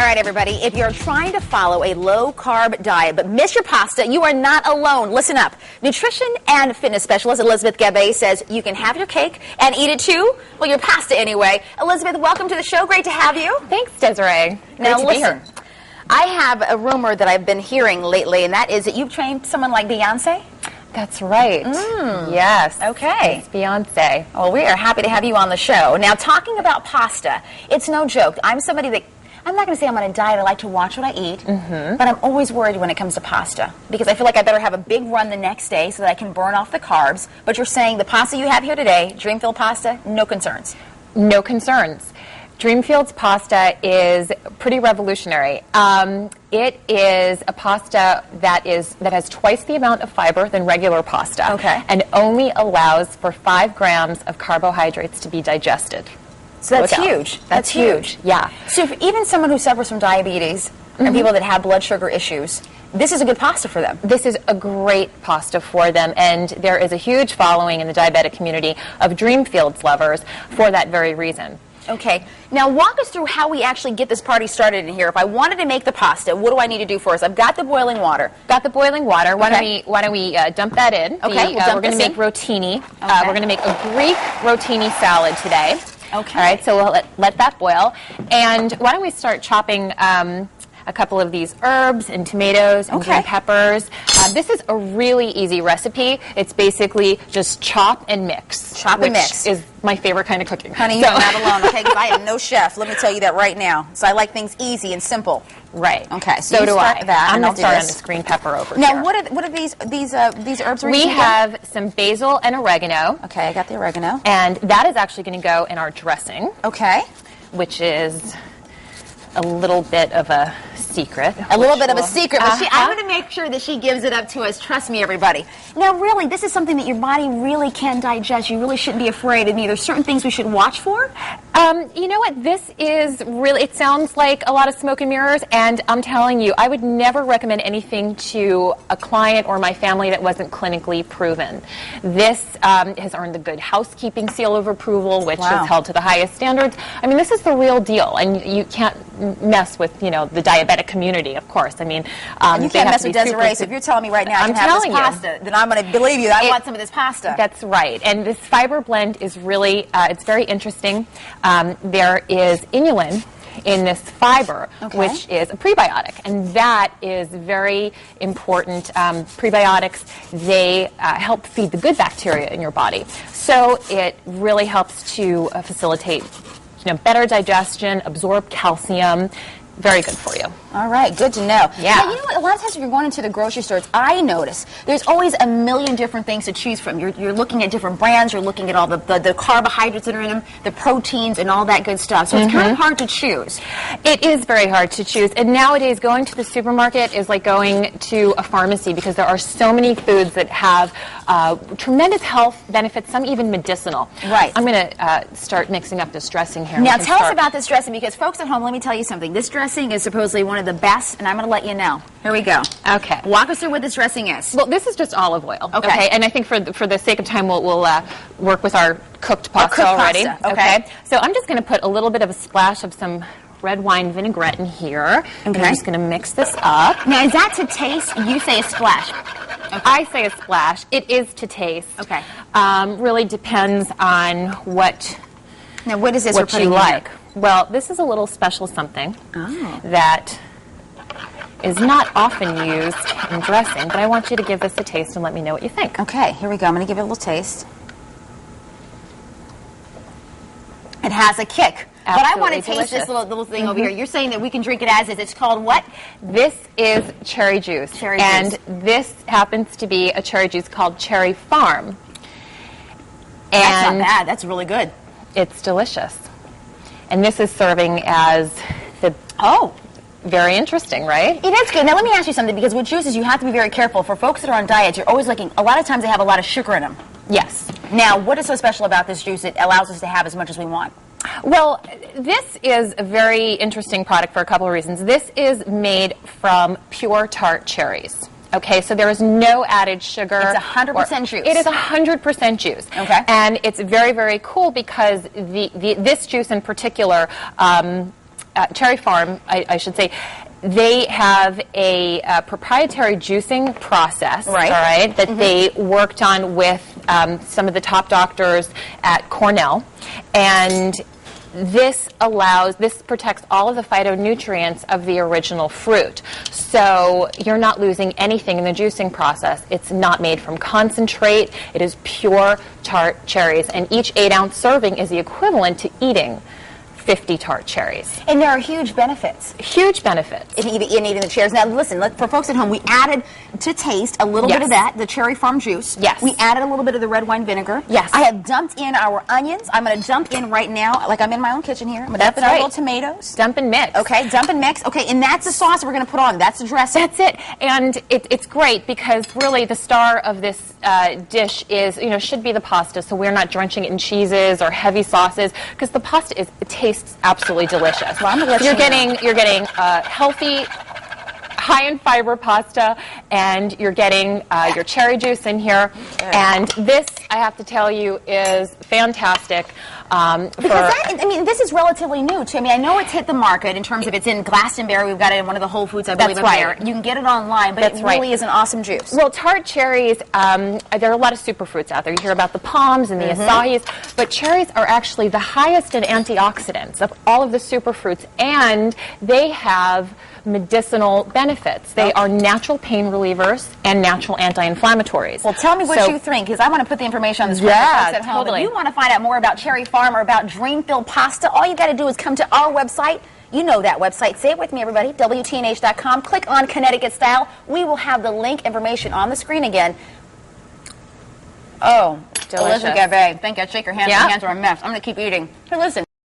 All right, everybody, if you're trying to follow a low-carb diet but miss your pasta, you are not alone. Listen up. Nutrition and fitness specialist Elizabeth Gabe says you can have your cake and eat it too. Well, your pasta anyway. Elizabeth, welcome to the show. Great to have you. Thanks, Desiree. Now, listen, I have a rumor that I've been hearing lately, and that is that you've trained someone like Beyonce? That's right. Yes. Okay. It's Beyonce. Well, we are happy to have you on the show. Now, talking about pasta, it's no joke. I'm somebody that, I'm not going to say I'm on a diet. I like to watch what I eat, but I'm always worried when it comes to pasta because I feel like I better have a big run the next day so that I can burn off the carbs. But you're saying the pasta you have here today, Dreamfield pasta, no concerns? No concerns. Dreamfields pasta is pretty revolutionary. It is a pasta that has twice the amount of fiber than regular pasta, and only allows for 5 grams of carbohydrates to be digested. So that's huge. That's huge. Yeah. So for even someone who suffers from diabetes and people that have blood sugar issues, this is a good pasta for them. This is a great pasta for them, and there is a huge following in the diabetic community of Dreamfields lovers for that very reason. Okay. Now walk us through how we actually get this party started in here. If I wanted to make the pasta, what do I need to do first? I've got the boiling water. Got the boiling water. Why don't we dump that in? Okay. We're going to make rotini. We're going to make a Greek rotini salad today. Okay. All right. So we'll let that boil. And why don't we start chopping a couple of these herbs and tomatoes and green peppers. This is a really easy recipe. It's basically just chop and mix. Chop and mix. Which is my favorite kind of cooking. Honey, you're not alone, okay? Because I am no chef. Let me tell you that right now. So I like things easy and simple. Right. Okay. So do I. That, I'm going to start on this green pepper over here. Now, what are these herbs? We have some basil and oregano. Okay, I got the oregano. And that is actually going to go in our dressing. Okay. Which is a little bit of a secret. A little bit of a secret, but I'm going to make sure that she gives it up to us. Trust me, everybody. Now, really, this is something that your body really can digest. You really shouldn't be afraid of me. There's certain things we should watch for. You know what? This is really, it sounds like a lot of smoke and mirrors, and I'm telling you, I would never recommend anything to a client or my family that wasn't clinically proven. This has earned the Good Housekeeping seal of approval, which is held to the highest standards. I mean, this is the real deal, and you can't mess with, the diabetic community, of course. I mean, you can't mess with Desiree, so if you're telling me right now I can have this pasta, then I'm going to believe you. I want some of this pasta. That's right. And this fiber blend is really, it's very interesting. There is inulin in this fiber, which is a prebiotic, and that is very important. Prebiotics, they help feed the good bacteria in your body. So it really helps to facilitate better digestion, absorb calcium. Very good for you. All right, good to know. Yeah. Now, you know what? A lot of times if you're going into the grocery stores, I notice there's always a million different things to choose from. You're looking at different brands. You're looking at all the carbohydrates that are in them, the proteins, and all that good stuff. So it's kind of hard to choose. It is very hard to choose. And nowadays, going to the supermarket is like going to a pharmacy because there are so many foods that have tremendous health benefits, some even medicinal. Right. I'm going to start mixing up this dressing here. Now, tell us about this dressing because, folks at home, let me tell you something. This dressing is supposedly one of the best, and I'm going to let you know. Here we go. Okay. Walk us through what this dressing is. Well, this is just olive oil. Okay. And I think for the sake of time, we'll work with our cooked pasta already. Okay. So I'm just going to put a little bit of a splash of some red wine vinaigrette in here. Okay. And I'm just going to mix this up. Now, is that to taste? You say a splash. Okay. I say a splash. It is to taste. Okay. Really depends on what. Now, what is this? What you like? Well, this is a little special something that is not often used in dressing, but I want you to give this a taste and let me know what you think. Okay, here we go. I'm going to give it a little taste. It has a kick. Absolutely but I want to taste delicious. this little thing over here. You're saying that we can drink it as is. It's called what? This is cherry juice. Cherry juice. And this happens to be a cherry juice called CherryPharm. And that's not bad. That's really good. It's delicious. And this is serving as the... Very interesting, right? It is good. Now, let me ask you something, because with juices, you have to be very careful. For folks that are on diets, you're always looking... A lot of times, they have a lot of sugar in them. Yes. Now, what is so special about this juice that allows us to have as much as we want? Well, this is a very interesting product for a couple of reasons. This is made from pure tart cherries. Okay, so there is no added sugar. It's 100% juice. It is 100% juice. Okay. And it's very, very cool because this juice in particular CherryPharm, I should say, they have a proprietary juicing process, right. all right, that they worked on with some of the top doctors at Cornell, and this protects all of the phytonutrients of the original fruit. So you're not losing anything in the juicing process. It's not made from concentrate. It is pure tart cherries, and each 8-ounce serving is the equivalent to eating 50 tart cherries. And there are huge benefits. Huge benefits. In eating the cherries. Now, listen, for folks at home, we added to taste a little bit of that, the CherryPharm juice. Yes. We added a little bit of the red wine vinegar. Yes. I have dumped in our onions. I'm going to dump in right now, like I'm in my own kitchen here. I'm going to dump in our little tomatoes. Dump and mix. Okay, dump and mix. Okay, and that's the sauce we're going to put on. That's the dressing. That's it. And it's great because really the star of this dish is, should be the pasta. So we're not drenching it in cheeses or heavy sauces because the pasta it tastes absolutely delicious. Well, you're getting healthy, high in fiber pasta, and you're getting your cherry juice in here. And this, I have to tell you, is fantastic. This is relatively new too. I know it's hit the market in terms of it's in Glastonbury. We've got it in one of the Whole Foods, I believe, up there. You can get it online, but it really is an awesome juice. Well, tart cherries, there are a lot of superfruits out there. You hear about the palms and the acais, but cherries are actually the highest in antioxidants of all of the superfruits, and they have medicinal benefits. They are natural pain relievers and natural anti-inflammatories. Well, tell me what you think, because I want to put the information on the screen for folks at home. If you want to find out more about CherryPharm or about Dreamfield pasta, all you got to do is come to our website. You know that website. Say it with me, everybody. WTNH.com. Click on Connecticut Style. We will have the link information on the screen again. Oh, delicious. I think I'd shake your hands. My hands are a mess. I'm going to keep eating. Here, listen.